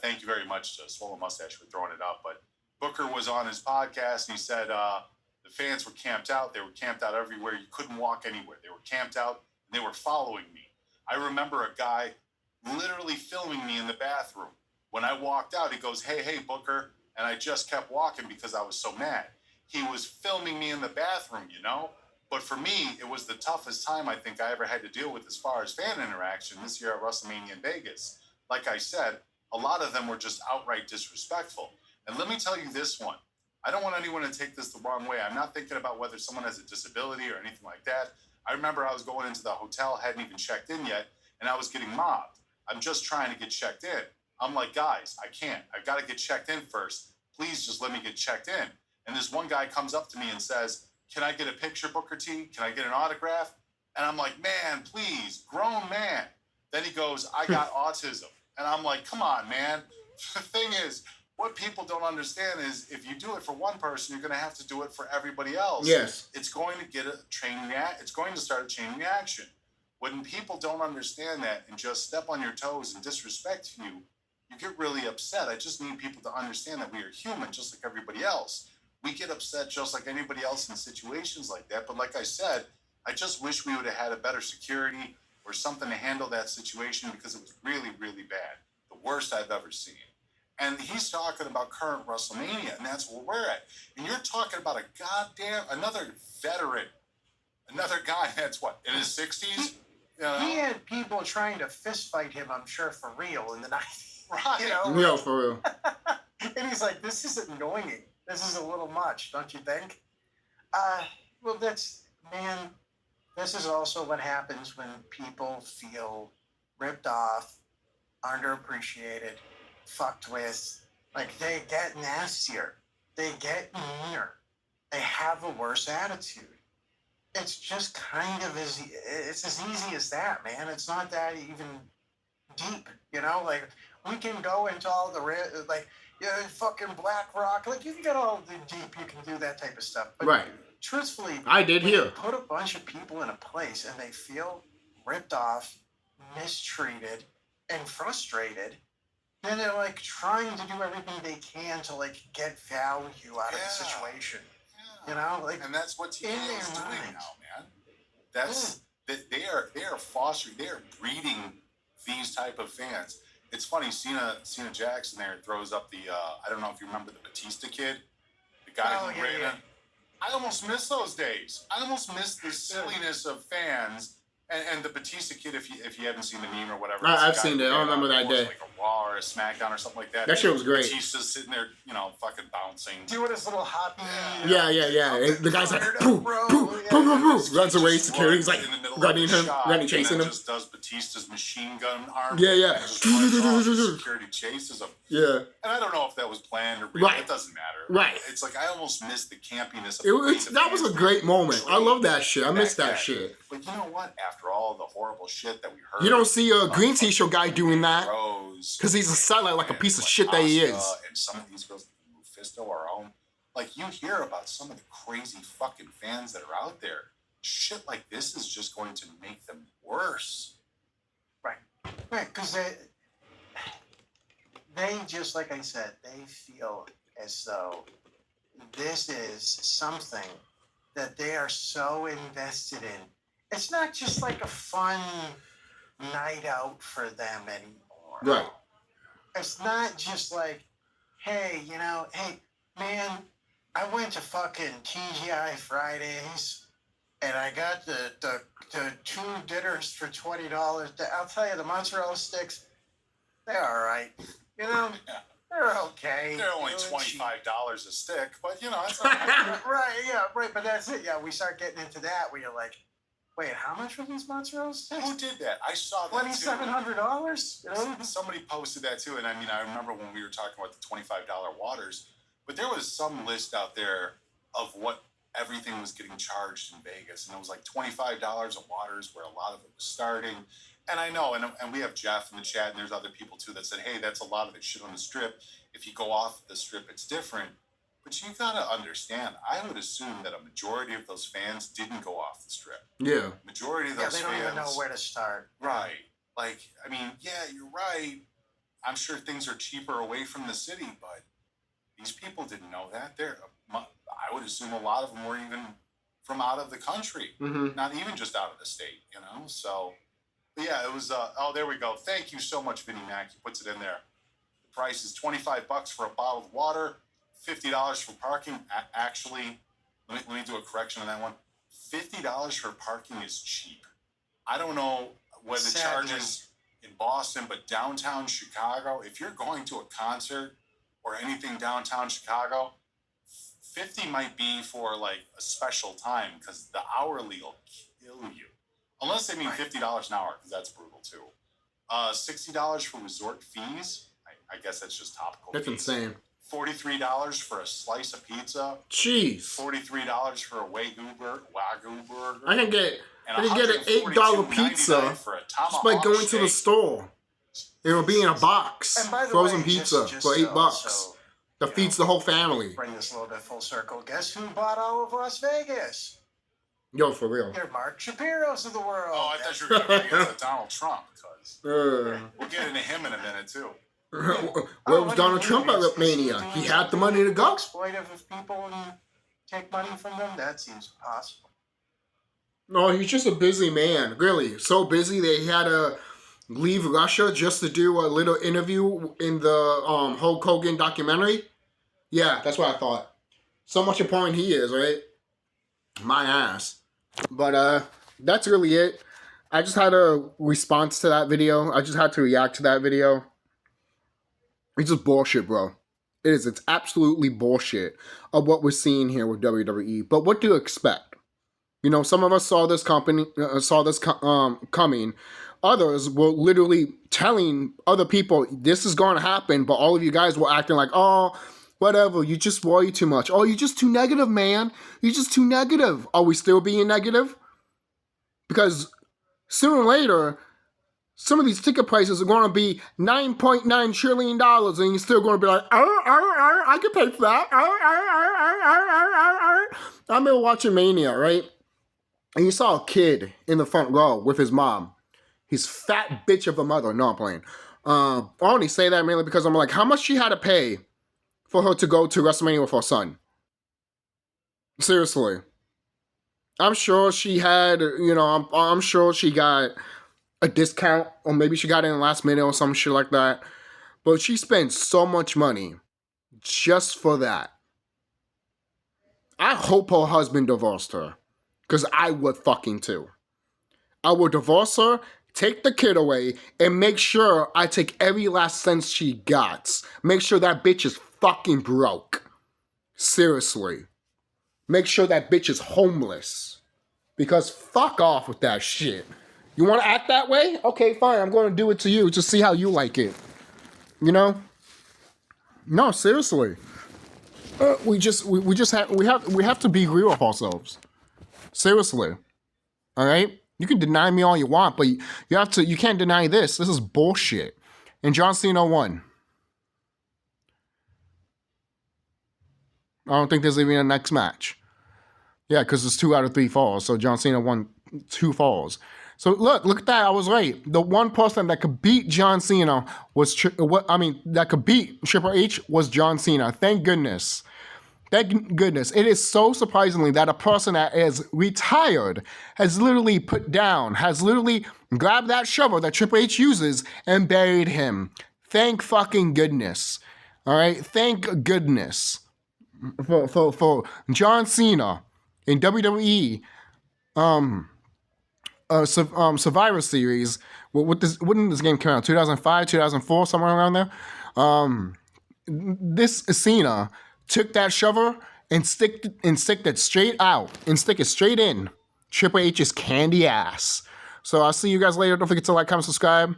Speaker 2: Thank you very much to Swollen Mustache for throwing it up. But Booker was on his podcast, and he said the fans were camped out. They were camped out everywhere. You couldn't walk anywhere. They were camped out, and they were following me. I remember a guy literally filming me in the bathroom. When I walked out, he goes, hey, Booker. And I just kept walking because I was so mad. He was filming me in the bathroom, But for me, it was the toughest time I think I ever had to deal with as far as fan interaction this year at WrestleMania in Vegas. Like I said, a lot of them were just outright disrespectful. And let me tell you this one. I don't want anyone to take this the wrong way. I'm not thinking about whether someone has a disability or anything like that. I remember I was going into the hotel, hadn't even checked in yet, and I was getting mobbed. I'm just trying to get checked in. I'm like, guys, I can't. I've got to get checked in first. Please just let me get checked in. And this one guy comes up to me and says, can I get a picture, Booker T? Can I get an autograph? And I'm like, man, please, grown man. Then he goes, I got autism. And I'm like, come on, man. The thing is, what people don't understand is if you do it for one person, you're going to have to do it for everybody else.
Speaker 1: Yes.
Speaker 2: It's going to get it's going to start a chain reaction. When people don't understand that and just step on your toes and disrespect you, you get really upset. I just need people to understand that we are human, just like everybody else. We get upset just like anybody else in situations like that. But like I said, I just wish we would have had a better security or something to handle that situation because it was really, really bad. The worst I've ever seen. And he's talking about current WrestleMania, and that's where we're at. And you're talking about another veteran, another guy that's in his 60s?
Speaker 3: He had people trying to fist fight him, I'm sure, for real in the 90s.
Speaker 2: Right.
Speaker 1: No, for real.
Speaker 3: And he's like, this is annoying. This is a little much, don't you think? Well, this is also what happens when people feel ripped off, underappreciated, fucked with. Like, they get nastier. They get meaner. They have a worse attitude. It's just kind of it's as easy as that, man. It's not that even deep, Like, we can go into all the fucking Black Rock. Like, you can get all the deep. You can do that type of stuff. But
Speaker 1: Right.
Speaker 3: Truthfully,
Speaker 1: I did
Speaker 3: when
Speaker 1: here.
Speaker 3: you put a bunch of people in a place and they feel ripped off, mistreated, and frustrated, And they're like trying to do everything they can to like get value out of the situation. You know, like,
Speaker 2: and that's what TKO
Speaker 3: in their
Speaker 2: is doing
Speaker 3: minds.
Speaker 2: now, man. That's they are fostering, they are breeding these type of fans. It's funny, Cena Jackson there throws up the I don't know if you remember the Batista kid, the guy who ran it. I almost miss those days. I almost miss the silliness of fans. And the Batista kid, if you haven't seen the meme or whatever,
Speaker 1: I've seen it. I don't remember that day.
Speaker 2: Like a Raw or a SmackDown or something like that.
Speaker 1: That shit was great.
Speaker 2: Batista's sitting there, you know, fucking bouncing,
Speaker 3: doing his little hoppy.
Speaker 1: Yeah. And the guy's like, boom, runs away. Security's like running chasing him.
Speaker 2: Just does Batista's machine gun arm.
Speaker 1: Yeah.
Speaker 2: Security chases him.
Speaker 1: Yeah.
Speaker 2: And I don't know if that was planned or real. It doesn't matter.
Speaker 1: Right.
Speaker 2: It's like I almost missed the campiness of
Speaker 1: that was a great moment. I love that shit. I miss that shit.
Speaker 2: But you know what? After all the horrible shit that we heard,
Speaker 1: you don't see a Green T-shirt guy doing that because he's a sellout like a piece of shit that he is.
Speaker 2: And some of these girls, Lufisto, our own, like you hear about some of the crazy fucking fans that are out there. Shit like this is just going to make them worse.
Speaker 3: Right, because they just, like I said, they feel as though this is something that they are so invested in. It's not just like a fun night out for them anymore.
Speaker 1: Right.
Speaker 3: It's not just like, hey, you know, hey, man, I went to fucking TGI Fridays and I got the 2 dinners for $20. I'll tell you, the mozzarella sticks, they're all right. You know, they're okay.
Speaker 2: They're only $25 a stick, but you know, it's all right.
Speaker 3: right, but that's it. Yeah, we start getting into that where you're like, wait, how much were these mozzarella sticks?
Speaker 2: Who did that? I saw that
Speaker 3: $2,700. You know?
Speaker 2: Somebody posted that too, and I mean, I remember when we were talking about the $25 waters, but there was some list out there of what everything was getting charged in Vegas, and it was like $25 a waters, where a lot of it was starting. And I know, and we have Jeff in the chat, and there's other people too that said, hey, that's a lot of the shit on the strip. If you go off the strip, it's different. But you gotta understand, I would assume that a majority of those fans didn't go off the strip.
Speaker 1: Yeah.
Speaker 2: Majority of those fans.
Speaker 3: Yeah, they don't even know where to start.
Speaker 2: Right. Like, I mean, yeah, you're right. I'm sure things are cheaper away from the city, but these people didn't know that. I would assume a lot of them were even from out of the country, not even just out of the state, you know? So, but yeah, it was, oh, there we go. Thank you so much, Vinny Mac. He puts it in there. The price is $25 for a bottle of water, $50 for parking. Actually, let me do a correction on that one. $50 for parking is cheap. I don't know what the charges in Boston, but downtown Chicago, if you're going to a concert or anything downtown Chicago, 50 might be for like a special time because the hourly will kill you. Unless they mean $50 an hour, because that's brutal too. $60 for resort fees. I guess that's just topical.
Speaker 1: That's
Speaker 2: fees.
Speaker 1: insane.
Speaker 2: $43 for a slice of pizza.
Speaker 1: Jeez.
Speaker 2: $43 for a Wagyu burger.
Speaker 1: I can get an $8 pizza just by going to the store. It'll be in a box, frozen pizza for $8.
Speaker 3: So,
Speaker 1: that feeds the whole family.
Speaker 3: Bring this a little bit full circle. Guess who bought all of Las Vegas?
Speaker 1: Yo, for real.
Speaker 3: Your Mark Shapiro's of the world.
Speaker 2: Oh, I thought you were going to bring it to Donald Trump. We'll get into him in a minute, too.
Speaker 1: Where was Donald Trump at Mania? He had the money to go.
Speaker 3: Exploitive of people and take money from them? That seems impossible.
Speaker 1: No, he's just a busy man. Really. So busy they had to leave Russia just to do a little interview in the Hulk Hogan documentary. Yeah, that's what I thought. So much important he is, right? My ass. But that's really it. I just had a response to that video. I just had to react to that video. It's just bullshit, bro. It is. It's absolutely bullshit of what we're seeing here with WWE. But what do you expect? You know, some of us saw this coming. Others were literally telling other people this is going to happen, but all of you guys were acting like, oh, whatever, you just worry too much. Oh, you're just too negative, man. You're just too negative. Are we still being negative? Because sooner or later, some of these ticket prices are going to be $9.9 trillion, and you're still going to be like, I can pay for that. I remember watching Mania, right? And you saw a kid in the front row with his mom. His fat bitch of a mother. No, I'm playing. I only say that mainly because I'm like, how much she had to pay for her to go to WrestleMania with her son? Seriously. I'm sure she had, I'm sure she got a discount, or maybe she got it in the last minute or some shit like that. But she spent so much money just for that. I hope her husband divorced her, because I would fucking too. I would divorce her, take the kid away, and make sure I take every last cent she got. Make sure that bitch is fucking broke. Seriously. Make sure that bitch is homeless. Because fuck off with that shit. You want to act that way? Okay, fine. I'm going to do it to you to see how you like it. You know? No, seriously. We have to be real with ourselves. Seriously. All right? You can deny me all you want, but you can't deny this. This is bullshit. And John Cena won. I don't think there's even a next match. Yeah, because it's 2 out of 3 falls. So John Cena won 2 falls. So look at that. I was right. The one person that could beat John Cena that could beat Triple H was John Cena. Thank goodness. Thank goodness. It is so surprisingly that a person that is retired has literally grabbed that shovel that Triple H uses and buried him. Thank fucking goodness. All right? Thank goodness for John Cena in WWE Survivor Series. When did this game come out? 2005, 2004, somewhere around there. This Cena took that shovel and stick it straight out and stick it straight in Triple H's candy ass. So I'll see you guys later. Don't forget to like, comment, subscribe.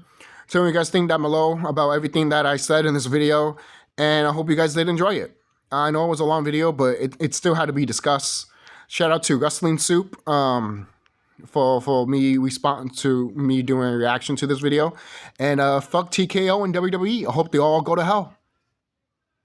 Speaker 1: Tell me what you guys think down below about everything that I said in this video. And I hope you guys did enjoy it. I know it was a long video, but it still had to be discussed. Shout out to WrestlingSoup for me responding to me doing a reaction to this video. And fuck TKO and WWE. I hope they all go to hell.